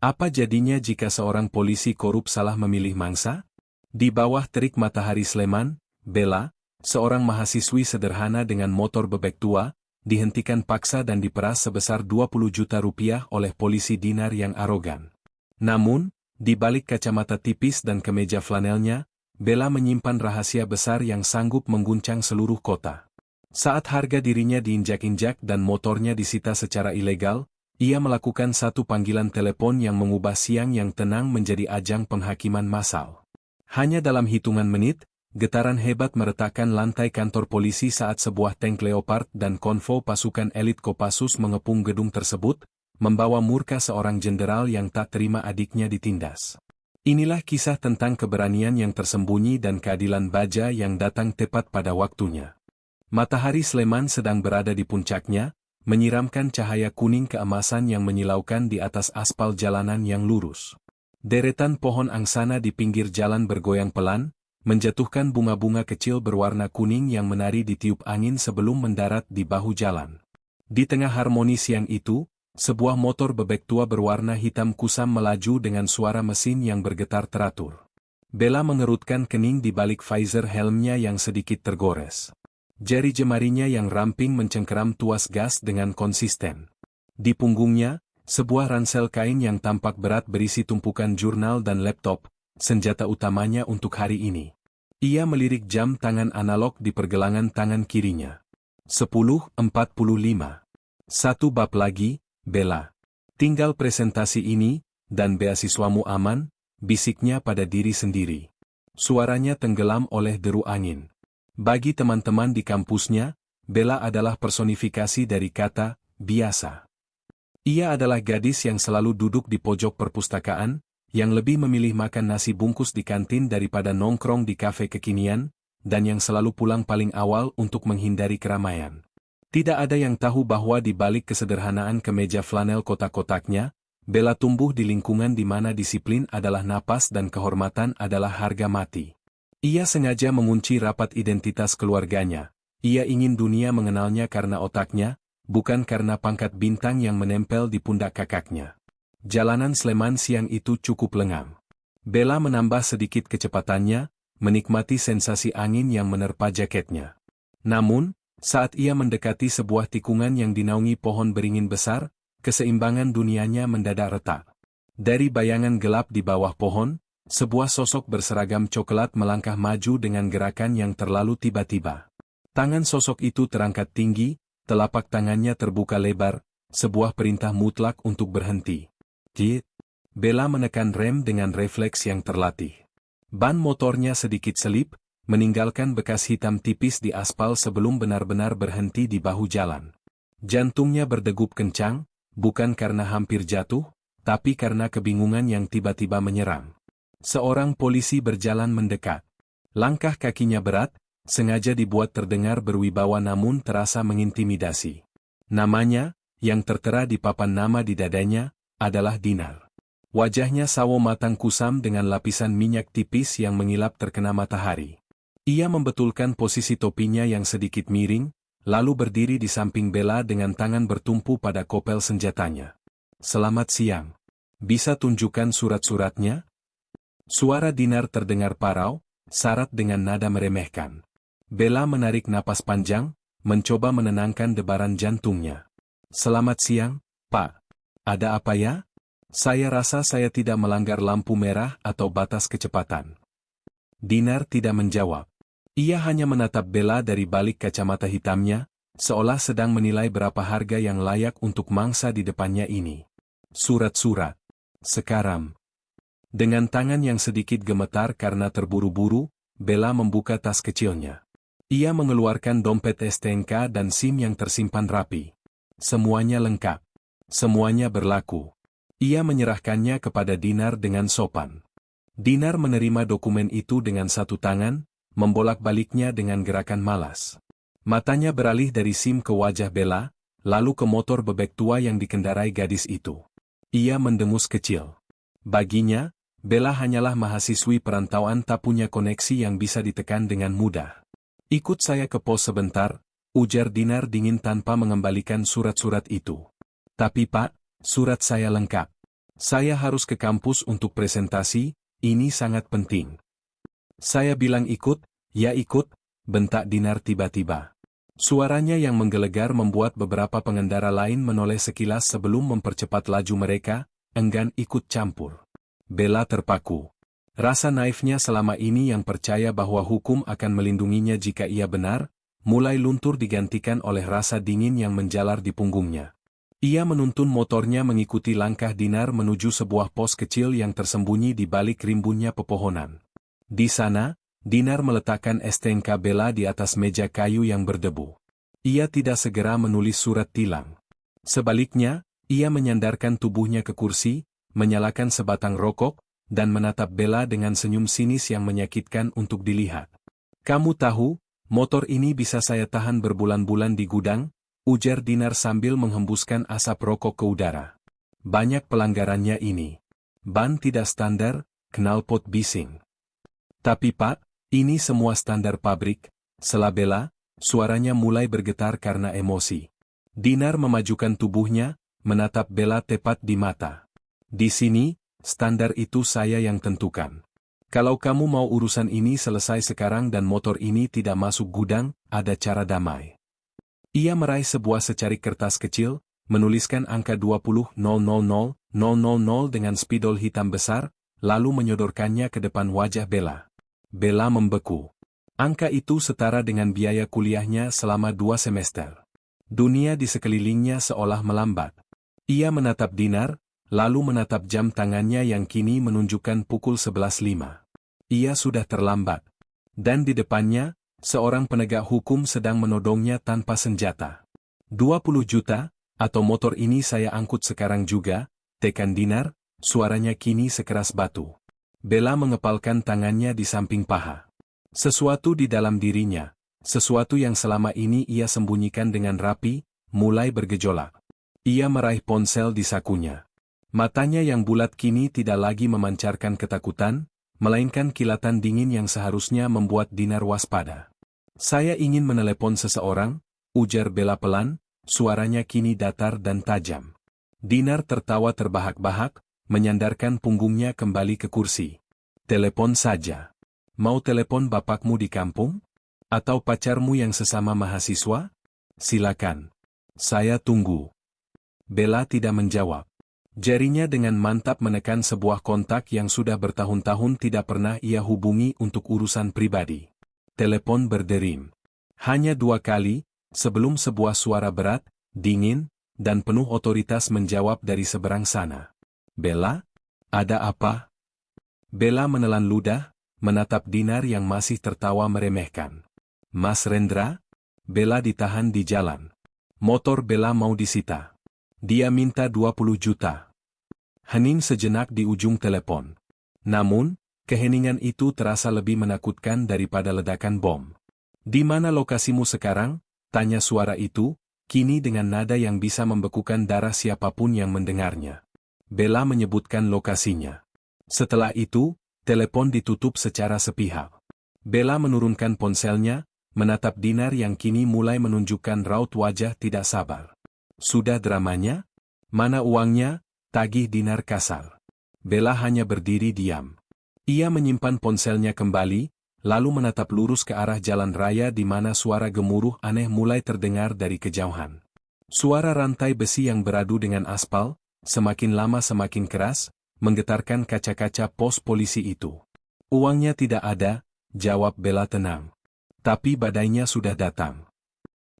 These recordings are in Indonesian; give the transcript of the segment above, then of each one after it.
Apa jadinya jika seorang polisi korup salah memilih mangsa? Di bawah terik matahari Sleman, Bella, seorang mahasiswi sederhana dengan motor bebek tua, dihentikan paksa dan diperas sebesar 20 juta rupiah oleh polisi Dinar yang arogan. Namun, di balik kacamata tipis dan kemeja flanelnya, Bella menyimpan rahasia besar yang sanggup mengguncang seluruh kota. Saat harga dirinya diinjak-injak dan motornya disita secara ilegal, ia melakukan satu panggilan telepon yang mengubah siang yang tenang menjadi ajang penghakiman massal. Hanya dalam hitungan menit, getaran hebat meretakkan lantai kantor polisi saat sebuah tank Leopard dan konvo pasukan elit Kopassus mengepung gedung tersebut, membawa murka seorang jenderal yang tak terima adiknya ditindas. Inilah kisah tentang keberanian yang tersembunyi dan keadilan baja yang datang tepat pada waktunya. Matahari Sleman sedang berada di puncaknya, menyiramkan cahaya kuning keemasan yang menyilaukan di atas aspal jalanan yang lurus. Deretan pohon angsana di pinggir jalan bergoyang pelan, menjatuhkan bunga-bunga kecil berwarna kuning yang menari di tiup angin sebelum mendarat di bahu jalan. Di tengah harmoni siang itu, sebuah motor bebek tua berwarna hitam kusam melaju dengan suara mesin yang bergetar teratur. Bella mengerutkan kening di balik visor helmnya yang sedikit tergores. Jari jemarinya yang ramping mencengkeram tuas gas dengan konsisten. Di punggungnya, sebuah ransel kain yang tampak berat berisi tumpukan jurnal dan laptop, senjata utamanya untuk hari ini. Ia melirik jam tangan analog di pergelangan tangan kirinya. 10.45. Satu bab lagi, Bella. Tinggal presentasi ini, dan beasiswamu aman, bisiknya pada diri sendiri. Suaranya tenggelam oleh deru angin. Bagi teman-teman di kampusnya, Bella adalah personifikasi dari kata biasa. Ia adalah gadis yang selalu duduk di pojok perpustakaan, yang lebih memilih makan nasi bungkus di kantin daripada nongkrong di kafe kekinian, dan yang selalu pulang paling awal untuk menghindari keramaian. Tidak ada yang tahu bahwa di balik kesederhanaan kemeja flanel kotak-kotaknya, Bella tumbuh di lingkungan di mana disiplin adalah napas dan kehormatan adalah harga mati. Ia sengaja mengunci rapat identitas keluarganya. Ia ingin dunia mengenalnya karena otaknya, bukan karena pangkat bintang yang menempel di pundak kakaknya. Jalanan Sleman siang itu cukup lengang. Bella menambah sedikit kecepatannya, menikmati sensasi angin yang menerpa jaketnya. Namun, saat ia mendekati sebuah tikungan yang dinaungi pohon beringin besar, keseimbangan dunianya mendadak retak. Dari bayangan gelap di bawah pohon, sebuah sosok berseragam coklat melangkah maju dengan gerakan yang terlalu tiba-tiba. Tangan sosok itu terangkat tinggi, telapak tangannya terbuka lebar, sebuah perintah mutlak untuk berhenti. Jit. Bella menekan rem dengan refleks yang terlatih. Ban motornya sedikit selip, meninggalkan bekas hitam tipis di aspal sebelum benar-benar berhenti di bahu jalan. Jantungnya berdegup kencang, bukan karena hampir jatuh, tapi karena kebingungan yang tiba-tiba menyerang. Seorang polisi berjalan mendekat. Langkah kakinya berat, sengaja dibuat terdengar berwibawa namun terasa mengintimidasi. Namanya, yang tertera di papan nama di dadanya, adalah Dinar. Wajahnya sawo matang kusam dengan lapisan minyak tipis yang mengilap terkena matahari. Ia membetulkan posisi topinya yang sedikit miring, lalu berdiri di samping Bella dengan tangan bertumpu pada kopel senjatanya. Selamat siang. Bisa tunjukkan surat-suratnya? Suara Dinar terdengar parau, syarat dengan nada meremehkan. Bella menarik napas panjang, mencoba menenangkan debaran jantungnya. Selamat siang, Pak. Ada apa ya? Saya rasa saya tidak melanggar lampu merah atau batas kecepatan. Dinar tidak menjawab. Ia hanya menatap Bella dari balik kacamata hitamnya, seolah sedang menilai berapa harga yang layak untuk mangsa di depannya ini. Surat-surat. Sekarang. Dengan tangan yang sedikit gemetar karena terburu-buru, Bella membuka tas kecilnya. Ia mengeluarkan dompet STNK dan SIM yang tersimpan rapi. Semuanya lengkap. Semuanya berlaku. Ia menyerahkannya kepada Dinar dengan sopan. Dinar menerima dokumen itu dengan satu tangan, membolak-baliknya dengan gerakan malas. Matanya beralih dari SIM ke wajah Bella, lalu ke motor bebek tua yang dikendarai gadis itu. Ia mendengus kecil. Baginya, Bella hanyalah mahasiswi perantauan tak punya koneksi yang bisa ditekan dengan mudah. Ikut saya ke pos sebentar, ujar Dinar dingin tanpa mengembalikan surat-surat itu. Tapi Pak, surat saya lengkap. Saya harus ke kampus untuk presentasi, ini sangat penting. Saya bilang ikut, ya ikut, bentak Dinar tiba-tiba. Suaranya yang menggelegar membuat beberapa pengendara lain menoleh sekilas sebelum mempercepat laju mereka, enggan ikut campur. Bella terpaku. Rasa naifnya selama ini yang percaya bahwa hukum akan melindunginya jika ia benar, mulai luntur digantikan oleh rasa dingin yang menjalar di punggungnya. Ia menuntun motornya mengikuti langkah Dinar menuju sebuah pos kecil yang tersembunyi di balik rimbunnya pepohonan. Di sana, Dinar meletakkan STNK Bella di atas meja kayu yang berdebu. Ia tidak segera menulis surat tilang. Sebaliknya, ia menyandarkan tubuhnya ke kursi, menyalakan sebatang rokok, dan menatap Bella dengan senyum sinis yang menyakitkan untuk dilihat. "Kamu tahu, motor ini bisa saya tahan berbulan-bulan di gudang," ujar Dinar sambil menghembuskan asap rokok ke udara. "Banyak pelanggarannya ini. Ban tidak standar, knalpot bising." "Tapi Pak, ini semua standar pabrik," sela Bella, suaranya mulai bergetar karena emosi. Dinar memajukan tubuhnya, menatap Bella tepat di mata. "Di sini, standar itu saya yang tentukan. Kalau kamu mau urusan ini selesai sekarang dan motor ini tidak masuk gudang, ada cara damai." Ia meraih sebuah secarik kertas kecil, menuliskan angka 20.000.000 dengan spidol hitam besar, lalu menyodorkannya ke depan wajah Bella. Bella membeku. Angka itu setara dengan biaya kuliahnya selama 2 semester. Dunia di sekelilingnya seolah melambat. Ia menatap Dinar, lalu menatap jam tangannya yang kini menunjukkan pukul 11.05. Ia sudah terlambat. Dan di depannya, seorang penegak hukum sedang menodongnya tanpa senjata. 20 juta, atau motor ini saya angkut sekarang juga, tekan Dinar, suaranya kini sekeras batu. Bella mengepalkan tangannya di samping paha. Sesuatu di dalam dirinya, sesuatu yang selama ini ia sembunyikan dengan rapi, mulai bergejolak. Ia meraih ponsel di sakunya. Matanya yang bulat kini tidak lagi memancarkan ketakutan, melainkan kilatan dingin yang seharusnya membuat Dinar waspada. "Saya ingin menelepon seseorang," ujar Bella pelan, suaranya kini datar dan tajam. Dinar tertawa terbahak-bahak, menyandarkan punggungnya kembali ke kursi. "Telepon saja. Mau telepon bapakmu di kampung? Atau pacarmu yang sesama mahasiswa? Silakan. Saya tunggu." Bella tidak menjawab. Jarinya dengan mantap menekan sebuah kontak yang sudah bertahun-tahun tidak pernah ia hubungi untuk urusan pribadi. Telepon berderim. Hanya 2 kali, sebelum sebuah suara berat, dingin, dan penuh otoritas menjawab dari seberang sana. "Bella? Ada apa?" Bella menelan ludah, menatap Dinar yang masih tertawa meremehkan. "Mas Rendra?" Bella ditahan di jalan. Motor Bella mau disita. Dia minta 20 juta. Hening sejenak di ujung telepon. Namun, keheningan itu terasa lebih menakutkan daripada ledakan bom. "Di mana lokasimu sekarang?" tanya suara itu, kini dengan nada yang bisa membekukan darah siapapun yang mendengarnya. Bella menyebutkan lokasinya. Setelah itu, telepon ditutup secara sepihak. Bella menurunkan ponselnya, menatap Dinar yang kini mulai menunjukkan raut wajah tidak sabar. "Sudah dramanya? Mana uangnya?" tagih Dinar kasar. Bella hanya berdiri diam. Ia menyimpan ponselnya kembali, lalu menatap lurus ke arah jalan raya di mana suara gemuruh aneh mulai terdengar dari kejauhan. Suara rantai besi yang beradu dengan aspal, semakin lama semakin keras, menggetarkan kaca-kaca pos polisi itu. "Uangnya tidak ada," jawab Bella tenang. "Tapi badainya sudah datang."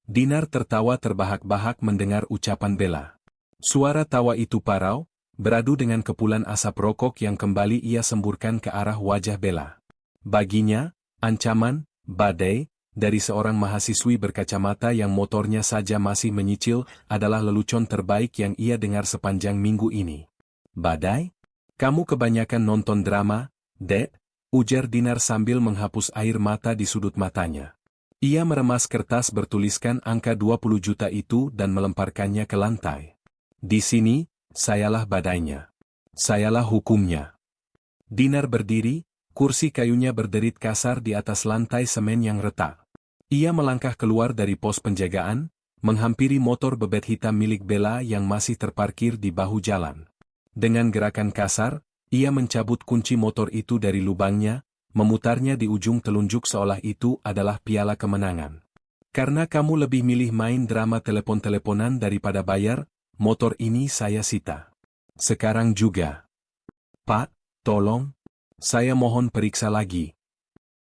Dinar tertawa terbahak-bahak mendengar ucapan Bella. Suara tawa itu parau, beradu dengan kepulan asap rokok yang kembali ia semburkan ke arah wajah Bella. Baginya, ancaman, badai, dari seorang mahasiswi berkacamata yang motornya saja masih menyicil adalah lelucon terbaik yang ia dengar sepanjang minggu ini. "Badai? Kamu kebanyakan nonton drama, Dek?" ujar Dinar sambil menghapus air mata di sudut matanya. Ia meremas kertas bertuliskan angka 20 juta itu dan melemparkannya ke lantai. "Di sini, sayalah badainya. Sayalah hukumnya." Dinar berdiri, kursi kayunya berderit kasar di atas lantai semen yang retak. Ia melangkah keluar dari pos penjagaan, menghampiri motor bebek hitam milik Bella yang masih terparkir di bahu jalan. Dengan gerakan kasar, ia mencabut kunci motor itu dari lubangnya, memutarnya di ujung telunjuk seolah itu adalah piala kemenangan. Karena kamu lebih milih main drama telepon-teleponan daripada bayar, motor ini saya sita. Sekarang juga. Pak, tolong. Saya mohon periksa lagi.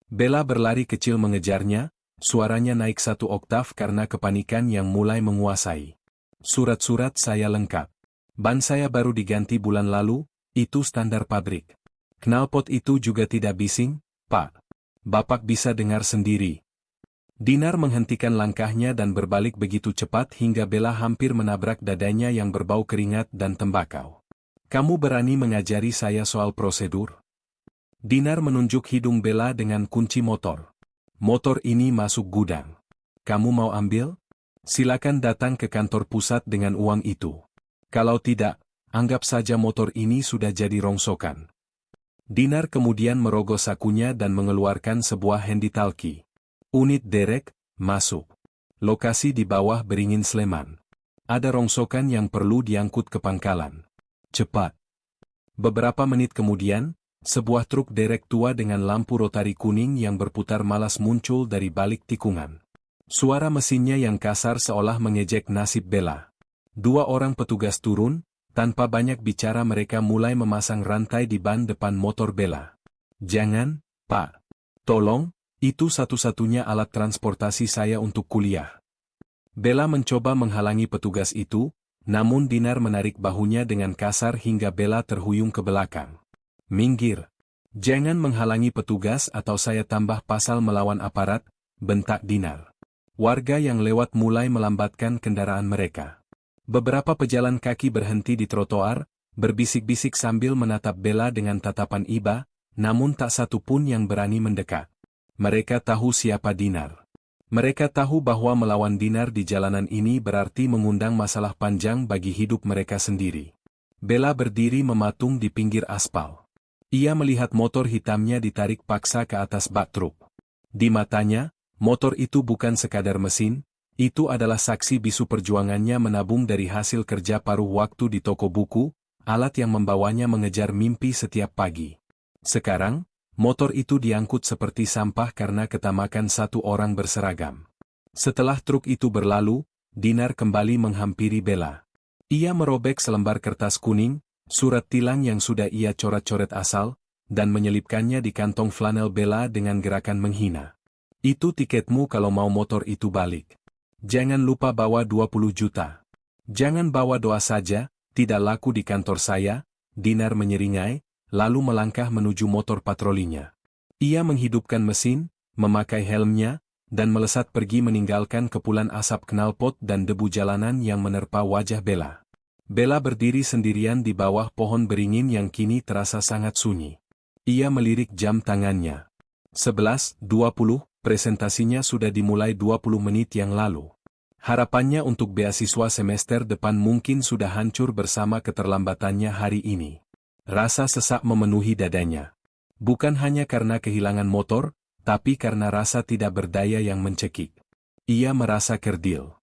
Bella berlari kecil mengejarnya, suaranya naik 1 oktav karena kepanikan yang mulai menguasai. Surat-surat saya lengkap. Ban saya baru diganti bulan lalu, itu standar pabrik. Knalpot itu juga tidak bising, Pak. Bapak bisa dengar sendiri. Dinar menghentikan langkahnya dan berbalik begitu cepat hingga Bella hampir menabrak dadanya yang berbau keringat dan tembakau. Kamu berani mengajari saya soal prosedur? Dinar menunjuk hidung Bella dengan kunci motor. Motor ini masuk gudang. Kamu mau ambil? Silakan datang ke kantor pusat dengan uang itu. Kalau tidak, anggap saja motor ini sudah jadi rongsokan. Dinar kemudian merogoh sakunya dan mengeluarkan sebuah handy-talkie. Unit derek, masuk. Lokasi di bawah Beringin Sleman. Ada rongsokan yang perlu diangkut ke pangkalan. Cepat. Beberapa menit kemudian, sebuah truk derek tua dengan lampu rotari kuning yang berputar malas muncul dari balik tikungan. Suara mesinnya yang kasar seolah mengejek nasib Bella. 2 orang petugas turun, tanpa banyak bicara mereka mulai memasang rantai di ban depan motor Bella. Jangan, Pak. Tolong. Itu satu-satunya alat transportasi saya untuk kuliah. Bella mencoba menghalangi petugas itu, namun Dinar menarik bahunya dengan kasar hingga Bella terhuyung ke belakang. Minggir. Jangan menghalangi petugas atau saya tambah pasal melawan aparat, bentak Dinar. Warga yang lewat mulai melambatkan kendaraan mereka. Beberapa pejalan kaki berhenti di trotoar, berbisik-bisik sambil menatap Bella dengan tatapan iba, namun tak satu pun yang berani mendekat. Mereka tahu siapa Dinar. Mereka tahu bahwa melawan Dinar di jalanan ini berarti mengundang masalah panjang bagi hidup mereka sendiri. Bella berdiri mematung di pinggir aspal. Ia melihat motor hitamnya ditarik paksa ke atas bak truk. Di matanya, motor itu bukan sekadar mesin, itu adalah saksi bisu perjuangannya menabung dari hasil kerja paruh waktu di toko buku, alat yang membawanya mengejar mimpi setiap pagi. Sekarang, motor itu diangkut seperti sampah karena ketamakan 1 orang berseragam. Setelah truk itu berlalu, Dinar kembali menghampiri Bella. Ia merobek selembar kertas kuning, surat tilang yang sudah ia coret-coret asal, dan menyelipkannya di kantong flanel Bella dengan gerakan menghina. Itu tiketmu kalau mau motor itu balik. Jangan lupa bawa 20 juta. Jangan bawa doa saja, tidak laku di kantor saya, Dinar menyeringai, lalu melangkah menuju motor patrolinya. Ia menghidupkan mesin, memakai helmnya, dan melesat pergi meninggalkan kepulan asap knalpot dan debu jalanan yang menerpa wajah Bella. Bella berdiri sendirian di bawah pohon beringin yang kini terasa sangat sunyi. Ia melirik jam tangannya. 11:20, presentasinya sudah dimulai 20 menit yang lalu. Harapannya untuk beasiswa semester depan mungkin sudah hancur bersama keterlambatannya hari ini. Rasa sesak memenuhi dadanya. Bukan hanya karena kehilangan motor, tapi karena rasa tidak berdaya yang mencekik. Ia merasa kerdil.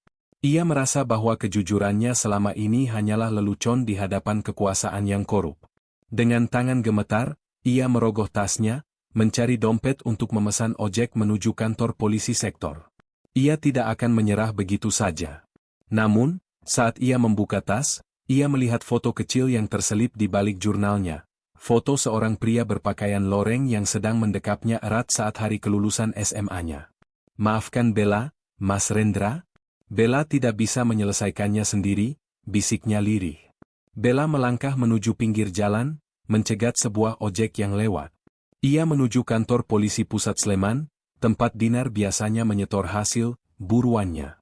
Ia merasa bahwa kejujurannya selama ini hanyalah lelucon di hadapan kekuasaan yang korup. Dengan tangan gemetar, ia merogoh tasnya, mencari dompet untuk memesan ojek menuju kantor polisi sektor. Ia tidak akan menyerah begitu saja. Namun, saat ia membuka tas, ia melihat foto kecil yang terselip di balik jurnalnya. Foto seorang pria berpakaian loreng yang sedang mendekapnya erat saat hari kelulusan SMA-nya. Maafkan Bella, Mas Rendra. Bella tidak bisa menyelesaikannya sendiri, bisiknya lirih. Bella melangkah menuju pinggir jalan, mencegat sebuah ojek yang lewat. Ia menuju kantor polisi pusat Sleman, tempat Dinar biasanya menyetor hasil buruannya.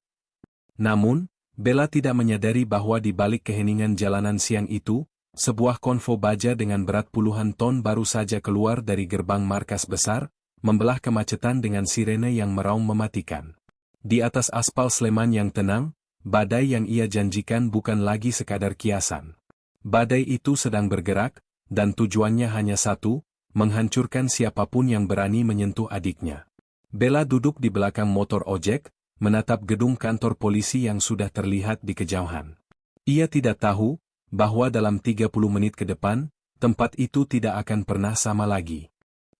Namun, Bella tidak menyadari bahwa di balik keheningan jalanan siang itu, sebuah konvo baja dengan berat puluhan ton baru saja keluar dari gerbang markas besar, membelah kemacetan dengan sirene yang meraung mematikan. Di atas aspal Sleman yang tenang, badai yang ia janjikan bukan lagi sekadar kiasan. Badai itu sedang bergerak, dan tujuannya hanya satu, menghancurkan siapapun yang berani menyentuh adiknya. Bella duduk di belakang motor ojek, menatap gedung kantor polisi yang sudah terlihat di kejauhan. Ia tidak tahu, bahwa dalam 30 menit ke depan, tempat itu tidak akan pernah sama lagi.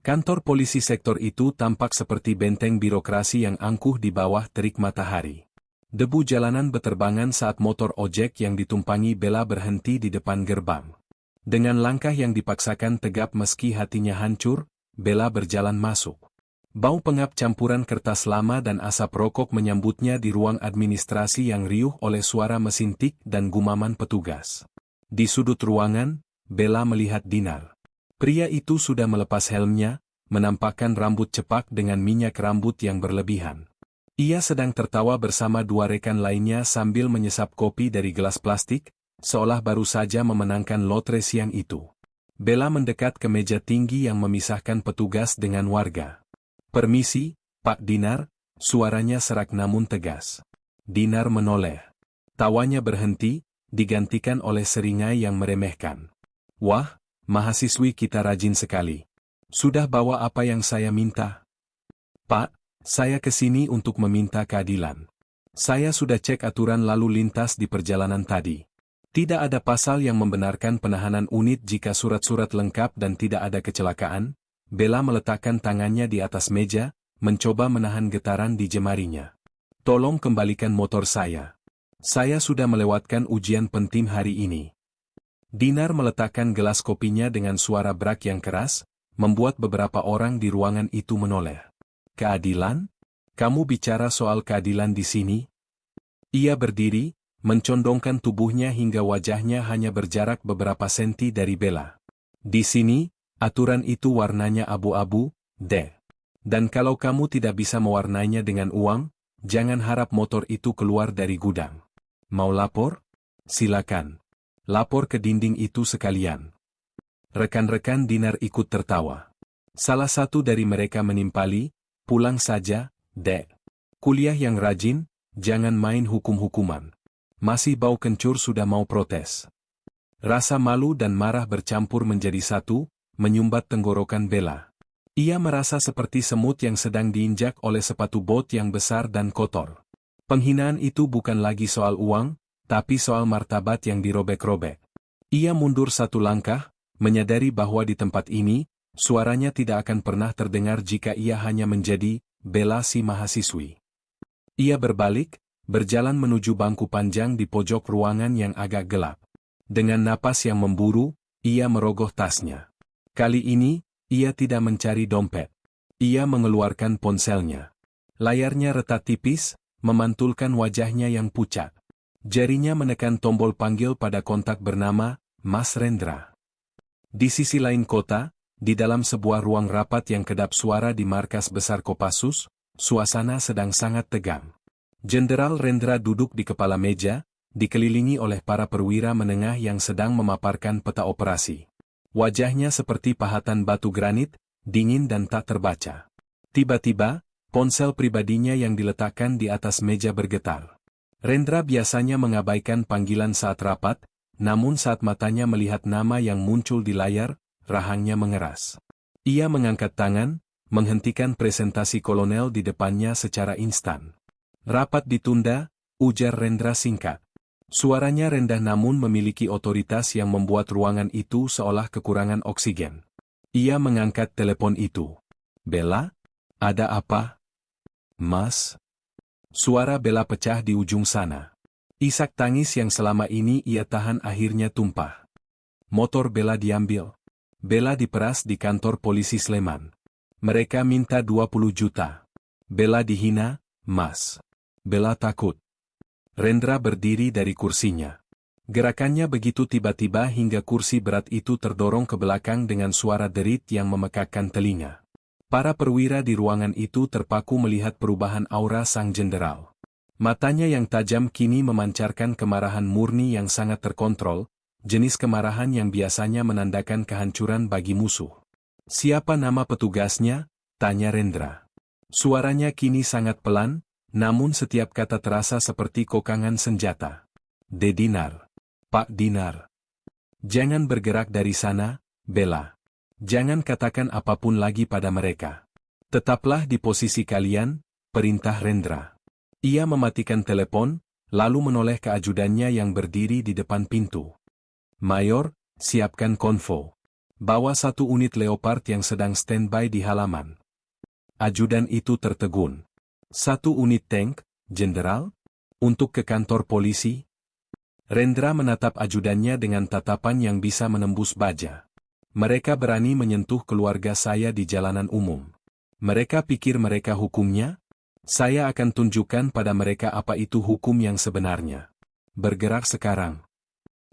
Kantor polisi sektor itu tampak seperti benteng birokrasi yang angkuh di bawah terik matahari. Debu jalanan beterbangan saat motor ojek yang ditumpangi Bella berhenti di depan gerbang. Dengan langkah yang dipaksakan tegap meski hatinya hancur, Bella berjalan masuk. Bau pengap campuran kertas lama dan asap rokok menyambutnya di ruang administrasi yang riuh oleh suara mesin tik dan gumaman petugas. Di sudut ruangan, Bella melihat Dinar. Pria itu sudah melepas helmnya, menampakkan rambut cepak dengan minyak rambut yang berlebihan. Ia sedang tertawa bersama dua rekan lainnya sambil menyesap kopi dari gelas plastik, seolah baru saja memenangkan lotre siang itu. Bella mendekat ke meja tinggi yang memisahkan petugas dengan warga. "Permisi, Pak Dinar," suaranya serak namun tegas. Dinar menoleh. Tawanya berhenti, digantikan oleh seringai yang meremehkan. "Wah, mahasiswi kita rajin sekali. Sudah bawa apa yang saya minta?" "Pak, saya kesini untuk meminta keadilan. Saya sudah cek aturan lalu lintas di perjalanan tadi. Tidak ada pasal yang membenarkan penahanan unit jika surat-surat lengkap dan tidak ada kecelakaan." Bella meletakkan tangannya di atas meja, mencoba menahan getaran di jemarinya. "Tolong kembalikan motor saya. Saya sudah melewatkan ujian penting hari ini." Dinar meletakkan gelas kopinya dengan suara brak yang keras, membuat beberapa orang di ruangan itu menoleh. "Keadilan? Kamu bicara soal keadilan di sini?" Ia berdiri, mencondongkan tubuhnya hingga wajahnya hanya berjarak beberapa senti dari Bella. "Di sini, aturan itu warnanya abu-abu, deh. Dan kalau kamu tidak bisa mewarnainya dengan uang, jangan harap motor itu keluar dari gudang. Mau lapor? Silakan. Lapor ke dinding itu sekalian." Rekan-rekan Dinar ikut tertawa. Salah satu dari mereka menimpali, "Pulang saja, Dek. Kuliah yang rajin, jangan main hukum-hukuman." Masih bau kencur sudah mau protes. Rasa malu dan marah bercampur menjadi satu, menyumbat tenggorokan Bella. Ia merasa seperti semut yang sedang diinjak oleh sepatu bot yang besar dan kotor. Penghinaan itu bukan lagi soal uang, tapi soal martabat yang dirobek-robek. Ia mundur satu langkah, menyadari bahwa di tempat ini, suaranya tidak akan pernah terdengar jika ia hanya menjadi Bella si mahasiswi. Ia berbalik, berjalan menuju bangku panjang di pojok ruangan yang agak gelap. Dengan napas yang memburu, ia merogoh tasnya. Kali ini, ia tidak mencari dompet. Ia mengeluarkan ponselnya. Layarnya retak tipis, memantulkan wajahnya yang pucat. Jarinya menekan tombol panggil pada kontak bernama Mas Rendra. Di sisi lain kota, di dalam sebuah ruang rapat yang kedap suara di markas besar Kopassus, suasana sedang sangat tegang. Jenderal Rendra duduk di kepala meja, dikelilingi oleh para perwira menengah yang sedang memaparkan peta operasi. Wajahnya seperti pahatan batu granit, dingin dan tak terbaca. Tiba-tiba, ponsel pribadinya yang diletakkan di atas meja bergetar. Rendra biasanya mengabaikan panggilan saat rapat, namun saat matanya melihat nama yang muncul di layar, rahangnya mengeras. Ia mengangkat tangan, menghentikan presentasi kolonel di depannya secara instan. "Rapat ditunda," ujar Rendra singkat. Suaranya rendah namun memiliki otoritas yang membuat ruangan itu seolah kekurangan oksigen. Ia mengangkat telepon itu. "Bella? Ada apa?" "Mas?" Suara Bella pecah di ujung sana. Isak tangis yang selama ini ia tahan akhirnya tumpah. Motor Bella diambil. Bella diperas di kantor polisi Sleman. Mereka minta 20 juta. Bella dihina, "Mas." Bella takut. Rendra berdiri dari kursinya. Gerakannya begitu tiba-tiba hingga kursi berat itu terdorong ke belakang dengan suara derit yang memekakkan telinga. Para perwira di ruangan itu terpaku melihat perubahan aura sang jenderal. Matanya yang tajam kini memancarkan kemarahan murni yang sangat terkontrol, jenis kemarahan yang biasanya menandakan kehancuran bagi musuh. "Siapa nama petugasnya?" tanya Rendra. Suaranya kini sangat pelan, namun setiap kata terasa seperti kokangan senjata. "De Dinar. Pak Dinar. Jangan bergerak dari sana, Bella. Jangan katakan apapun lagi pada mereka. Tetaplah di posisi kalian," perintah Rendra. Ia mematikan telepon, lalu menoleh ke ajudannya yang berdiri di depan pintu. Mayor, siapkan konvo. Bawa 1 unit Leopard yang sedang standby di halaman. Ajudan itu tertegun. 1 unit tank, Jenderal? Untuk ke kantor polisi? Rendra menatap ajudannya dengan tatapan yang bisa menembus baja. Mereka berani menyentuh keluarga saya di jalanan umum. Mereka pikir mereka hukumnya? Saya akan tunjukkan pada mereka apa itu hukum yang sebenarnya. Bergerak sekarang.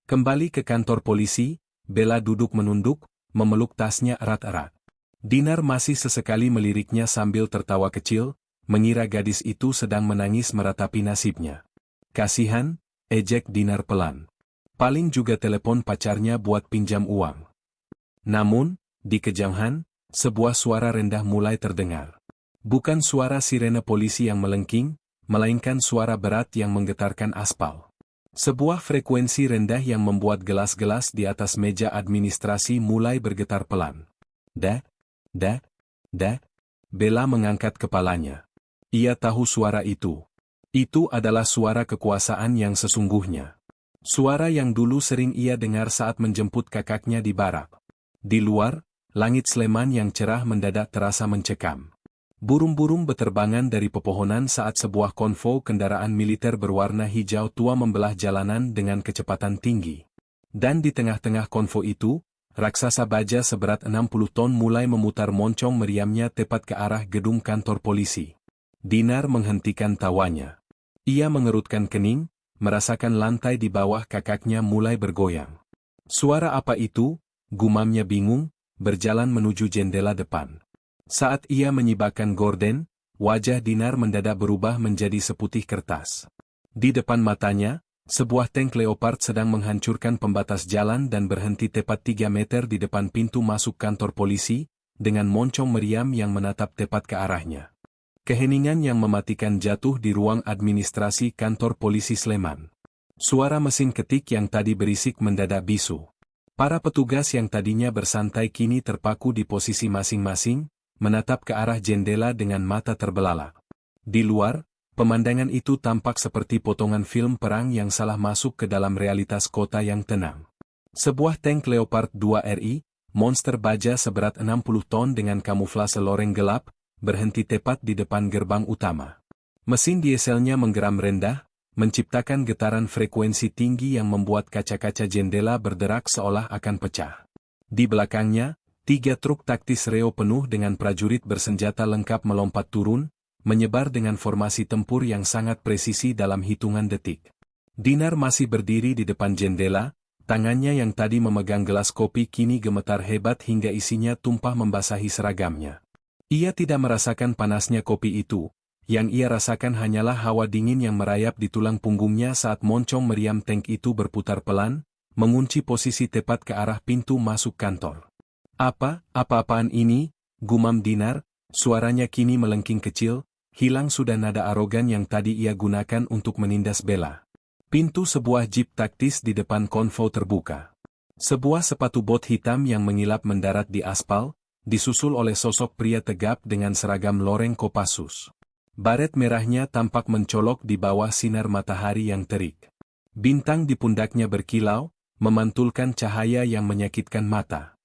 Kembali ke kantor polisi, Bella duduk menunduk, memeluk tasnya erat-erat. Dinar masih sesekali meliriknya sambil tertawa kecil, mengira gadis itu sedang menangis meratapi nasibnya. Kasihan, ejek Dinar pelan. Paling juga telepon pacarnya buat pinjam uang. Namun, di kejauhan, sebuah suara rendah mulai terdengar. Bukan suara sirene polisi yang melengking, melainkan suara berat yang menggetarkan aspal. Sebuah frekuensi rendah yang membuat gelas-gelas di atas meja administrasi mulai bergetar pelan. Dak. Bella mengangkat kepalanya. Ia tahu suara itu. Itu adalah suara kekuasaan yang sesungguhnya. Suara yang dulu sering ia dengar saat menjemput kakaknya di barak. Di luar, langit Sleman yang cerah mendadak terasa mencekam. Burung-burung beterbangan dari pepohonan saat sebuah konvoi kendaraan militer berwarna hijau tua membelah jalanan dengan kecepatan tinggi. Dan di tengah-tengah konvoi itu, raksasa baja seberat 60 ton mulai memutar moncong meriamnya tepat ke arah gedung kantor polisi. Dinar menghentikan tawanya. Ia mengerutkan kening, merasakan lantai di bawah kakaknya mulai bergoyang. Suara apa itu? Gumamnya bingung, berjalan menuju jendela depan. Saat ia menyibakkan gorden, wajah Dinar mendadak berubah menjadi seputih kertas. Di depan matanya, sebuah tank Leopard sedang menghancurkan pembatas jalan dan berhenti tepat 3 meter di depan pintu masuk kantor polisi, dengan moncong meriam yang menatap tepat ke arahnya. Keheningan yang mematikan jatuh di ruang administrasi kantor polisi Sleman. Suara mesin ketik yang tadi berisik mendadak bisu. Para petugas yang tadinya bersantai kini terpaku di posisi masing-masing, menatap ke arah jendela dengan mata terbelalak. Di luar, pemandangan itu tampak seperti potongan film perang yang salah masuk ke dalam realitas kota yang tenang. Sebuah tank Leopard 2 RI, monster baja seberat 60 ton dengan kamuflase loreng gelap, berhenti tepat di depan gerbang utama. Mesin dieselnya menggeram rendah, menciptakan getaran frekuensi tinggi yang membuat kaca-kaca jendela berderak seolah akan pecah. Di belakangnya, 3 truk taktis Reo penuh dengan prajurit bersenjata lengkap melompat turun, menyebar dengan formasi tempur yang sangat presisi dalam hitungan detik. Dinar masih berdiri di depan jendela, tangannya yang tadi memegang gelas kopi kini gemetar hebat hingga isinya tumpah membasahi seragamnya. Ia tidak merasakan panasnya kopi itu, yang ia rasakan hanyalah hawa dingin yang merayap di tulang punggungnya saat moncong meriam tank itu berputar pelan, mengunci posisi tepat ke arah pintu masuk kantor. Apa-apaan ini? Gumam Dinar, suaranya kini melengking kecil, hilang sudah nada arogan yang tadi ia gunakan untuk menindas Bella. Pintu sebuah jeep taktis di depan konvoi terbuka. Sebuah sepatu bot hitam yang mengilap mendarat di aspal, disusul oleh sosok pria tegap dengan seragam loreng Kopassus. Baret merahnya tampak mencolok di bawah sinar matahari yang terik. Bintang di pundaknya berkilau, memantulkan cahaya yang menyakitkan mata.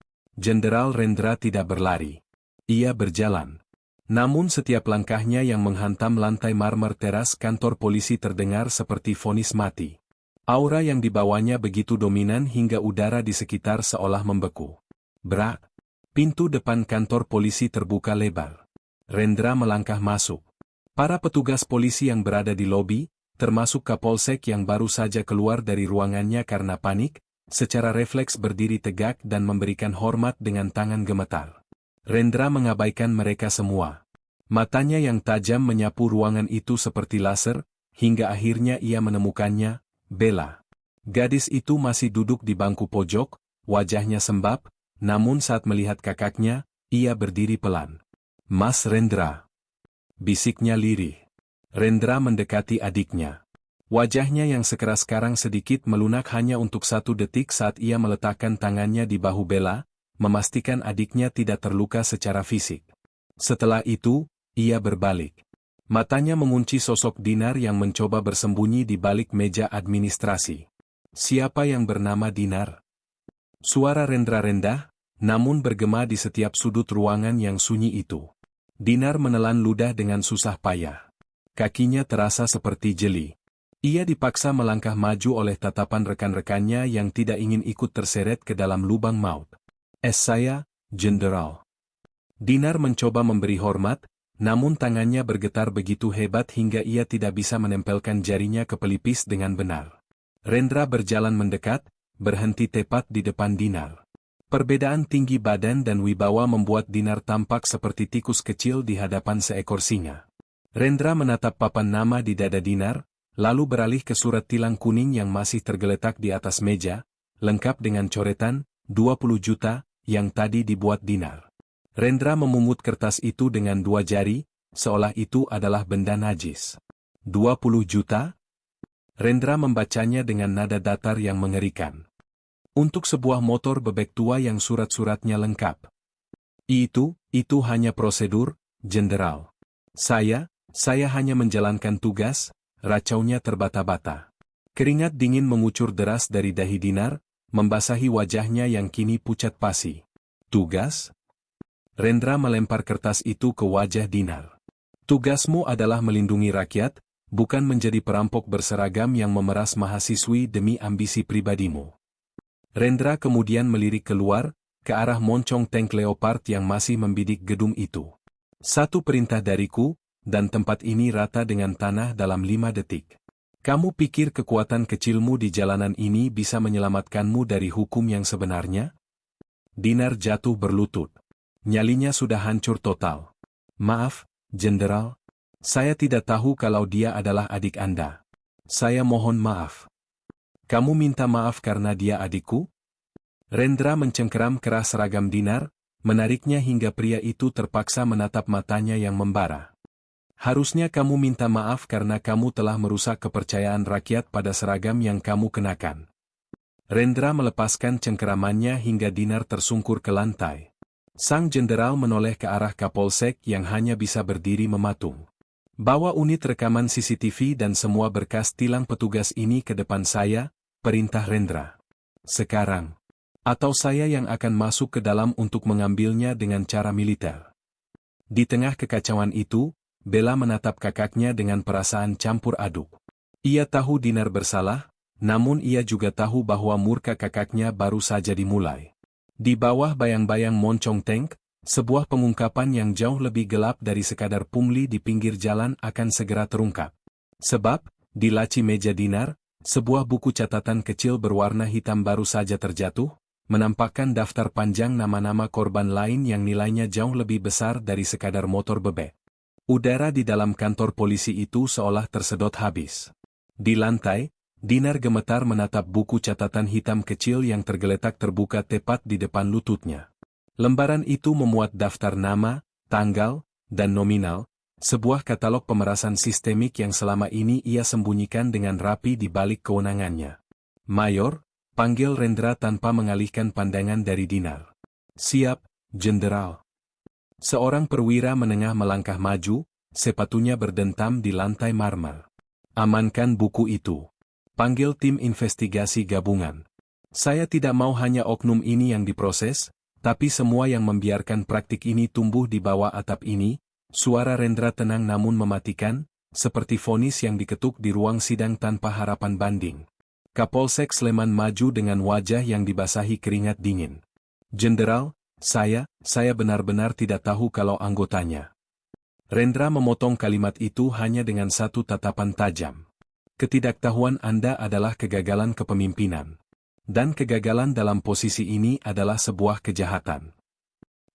Jenderal Rendra tidak berlari. Ia berjalan. Namun setiap langkahnya yang menghantam lantai marmer teras kantor polisi terdengar seperti vonis mati. Aura yang dibawanya begitu dominan hingga udara di sekitar seolah membeku. Brak! Pintu depan kantor polisi terbuka lebar. Rendra melangkah masuk. Para petugas polisi yang berada di lobi, termasuk Kapolsek yang baru saja keluar dari ruangannya karena panik, secara refleks berdiri tegak dan memberikan hormat dengan tangan gemetar. Rendra mengabaikan mereka semua. Matanya yang tajam menyapu ruangan itu seperti laser, hingga akhirnya ia menemukannya, Bella. Gadis itu masih duduk di bangku pojok, wajahnya sembab, namun saat melihat kakaknya, ia berdiri pelan. Mas Rendra. Bisiknya lirih. Rendra mendekati adiknya. Wajahnya yang sekeras sekarang sedikit melunak hanya untuk 1 detik saat ia meletakkan tangannya di bahu Bella, memastikan adiknya tidak terluka secara fisik. Setelah itu, ia berbalik. Matanya mengunci sosok Dinar yang mencoba bersembunyi di balik meja administrasi. Siapa yang bernama Dinar? Suara Rendra rendah, namun bergema di setiap sudut ruangan yang sunyi itu. Dinar menelan ludah dengan susah payah. Kakinya terasa seperti jeli. Ia dipaksa melangkah maju oleh tatapan rekan-rekannya yang tidak ingin ikut terseret ke dalam lubang maut. Saya, Jenderal." Dinar mencoba memberi hormat, namun tangannya bergetar begitu hebat hingga ia tidak bisa menempelkan jarinya ke pelipis dengan benar. Rendra berjalan mendekat, berhenti tepat di depan Dinar. Perbedaan tinggi badan dan wibawa membuat Dinar tampak seperti tikus kecil di hadapan seekor singa. Rendra menatap papan nama di dada Dinar, lalu beralih ke surat tilang kuning yang masih tergeletak di atas meja, lengkap dengan coretan, 20 juta, yang tadi dibuat Dinar. Rendra memungut kertas itu dengan 2 jari, seolah itu adalah benda najis. 20 juta? Rendra membacanya dengan nada datar yang mengerikan. Untuk sebuah motor bebek tua yang surat-suratnya lengkap. Itu hanya prosedur, Jenderal. Saya hanya menjalankan tugas, racaunya terbata-bata. Keringat dingin mengucur deras dari dahi Dinar, membasahi wajahnya yang kini pucat pasi. Tugas? Rendra melempar kertas itu ke wajah Dinar. Tugasmu adalah melindungi rakyat, bukan menjadi perampok berseragam yang memeras mahasiswi demi ambisi pribadimu. Rendra kemudian melirik keluar, ke arah moncong tank Leopard yang masih membidik gedung itu. "Satu perintah dariku, dan tempat ini rata dengan tanah dalam 5 detik. Kamu pikir kekuatan kecilmu di jalanan ini bisa menyelamatkanmu dari hukum yang sebenarnya?" Dinar jatuh berlutut. Nyalinya sudah hancur total. "Maaf, Jenderal. Saya tidak tahu kalau dia adalah adik Anda. Saya mohon maaf." "Kamu minta maaf karena dia adikku?" Rendra mencengkeram kerah seragam Dinar, menariknya hingga pria itu terpaksa menatap matanya yang membara. "Harusnya kamu minta maaf karena kamu telah merusak kepercayaan rakyat pada seragam yang kamu kenakan." Rendra melepaskan cengkeramannya hingga Dinar tersungkur ke lantai. Sang jenderal menoleh ke arah Kapolsek yang hanya bisa berdiri mematung. "Bawa unit rekaman CCTV dan semua berkas tilang petugas ini ke depan saya," perintah Rendra. "Sekarang. Atau saya yang akan masuk ke dalam untuk mengambilnya dengan cara militer." Di tengah kekacauan itu, Bella menatap kakaknya dengan perasaan campur aduk. Ia tahu Dinar bersalah, namun ia juga tahu bahwa murka kakaknya baru saja dimulai. Di bawah bayang-bayang moncong tank, sebuah pengungkapan yang jauh lebih gelap dari sekadar pungli di pinggir jalan akan segera terungkap. Sebab, di laci meja Dinar, sebuah buku catatan kecil berwarna hitam baru saja terjatuh, menampakkan daftar panjang nama-nama korban lain yang nilainya jauh lebih besar dari sekadar motor bebek. Udara di dalam kantor polisi itu seolah tersedot habis. Di lantai, Dinar gemetar menatap buku catatan hitam kecil yang tergeletak terbuka tepat di depan lututnya. Lembaran itu memuat daftar nama, tanggal, dan nominal, sebuah katalog pemerasan sistemik yang selama ini ia sembunyikan dengan rapi di balik kewenangannya. "Mayor," panggil Rendra tanpa mengalihkan pandangan dari Dinar. "Siap, Jenderal." Seorang perwira menengah melangkah maju, sepatunya berdentam di lantai marmer. "Amankan buku itu," panggil tim investigasi gabungan. "Saya tidak mau hanya oknum ini yang diproses, tapi semua yang membiarkan praktik ini tumbuh di bawah atap ini." Suara Rendra tenang namun mematikan, seperti vonis yang diketuk di ruang sidang tanpa harapan banding. Kapolsek Sleman maju dengan wajah yang dibasahi keringat dingin. "Jenderal, saya benar-benar tidak tahu kalau anggotanya." Rendra memotong kalimat itu hanya dengan satu tatapan tajam. "Ketidaktahuan Anda adalah kegagalan kepemimpinan. Dan kegagalan dalam posisi ini adalah sebuah kejahatan."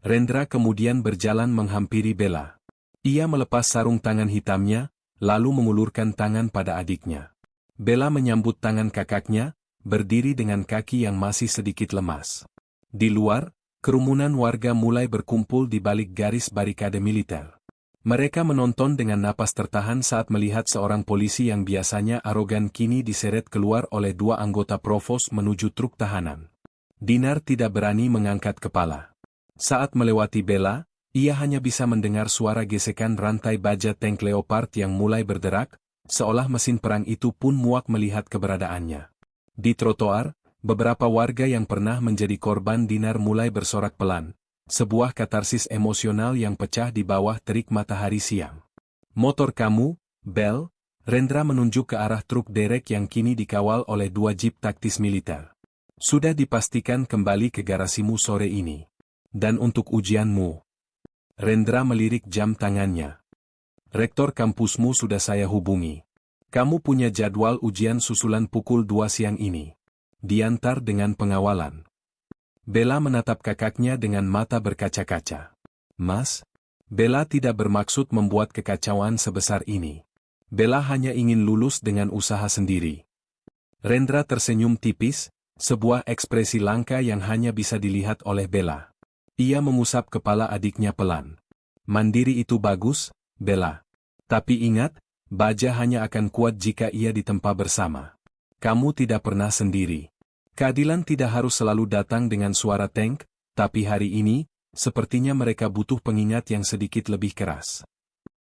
Rendra kemudian berjalan menghampiri Bella. Ia melepas sarung tangan hitamnya, lalu mengulurkan tangan pada adiknya. Bella menyambut tangan kakaknya, berdiri dengan kaki yang masih sedikit lemas. Di luar, kerumunan warga mulai berkumpul di balik garis barikade militer. Mereka menonton dengan napas tertahan saat melihat seorang polisi yang biasanya arogan kini diseret keluar oleh 2 anggota provos menuju truk tahanan. Dinar tidak berani mengangkat kepala. Saat melewati Bella, ia hanya bisa mendengar suara gesekan rantai baja tank Leopard yang mulai berderak, seolah mesin perang itu pun muak melihat keberadaannya. Di trotoar, Beberapa warga yang pernah menjadi korban Dinar mulai bersorak pelan, sebuah katarsis emosional yang pecah di bawah terik matahari siang. Motor kamu, Bel, Rendra menunjuk ke arah truk derek yang kini dikawal oleh 2 jeep taktis militer. Sudah dipastikan kembali ke garasimu sore ini. Dan untuk ujianmu. Rendra melirik jam tangannya. Rektor kampusmu sudah saya hubungi. Kamu punya jadwal ujian susulan pukul 2 siang ini. Diantar dengan pengawalan. Bella menatap kakaknya dengan mata berkaca-kaca. Mas, Bella tidak bermaksud membuat kekacauan sebesar ini. Bella hanya ingin lulus dengan usaha sendiri. Rendra tersenyum tipis, sebuah ekspresi langka yang hanya bisa dilihat oleh Bella. Ia mengusap kepala adiknya pelan. Mandiri itu bagus, Bella. Tapi ingat, baja hanya akan kuat jika ia ditempa bersama. Kamu tidak pernah sendiri. Keadilan tidak harus selalu datang dengan suara tank, tapi hari ini, sepertinya mereka butuh pengingat yang sedikit lebih keras.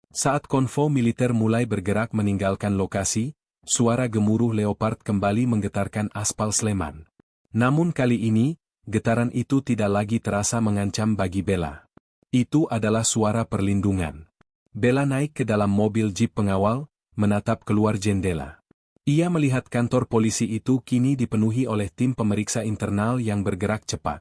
Saat konvo militer mulai bergerak meninggalkan lokasi, suara gemuruh Leopard kembali menggetarkan aspal Sleman. Namun kali ini, getaran itu tidak lagi terasa mengancam bagi Bella. Itu adalah suara perlindungan. Bella naik ke dalam mobil jeep pengawal, menatap keluar jendela. Ia melihat kantor polisi itu kini dipenuhi oleh tim pemeriksa internal yang bergerak cepat.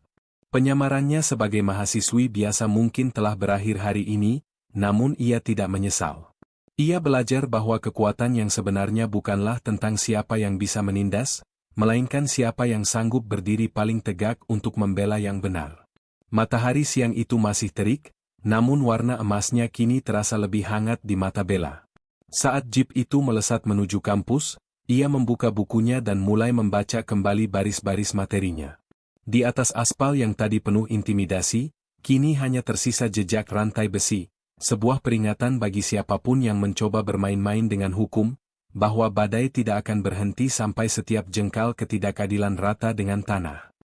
Penyamarannya sebagai mahasiswi biasa mungkin telah berakhir hari ini, namun ia tidak menyesal. Ia belajar bahwa kekuatan yang sebenarnya bukanlah tentang siapa yang bisa menindas, melainkan siapa yang sanggup berdiri paling tegak untuk membela yang benar. Matahari siang itu masih terik, namun warna emasnya kini terasa lebih hangat di mata Bella. Saat jeep itu melesat menuju kampus, ia membuka bukunya dan mulai membaca kembali baris-baris materinya. Di atas aspal yang tadi penuh intimidasi, kini hanya tersisa jejak rantai besi, sebuah peringatan bagi siapapun yang mencoba bermain-main dengan hukum, bahwa badai tidak akan berhenti sampai setiap jengkal ketidakadilan rata dengan tanah.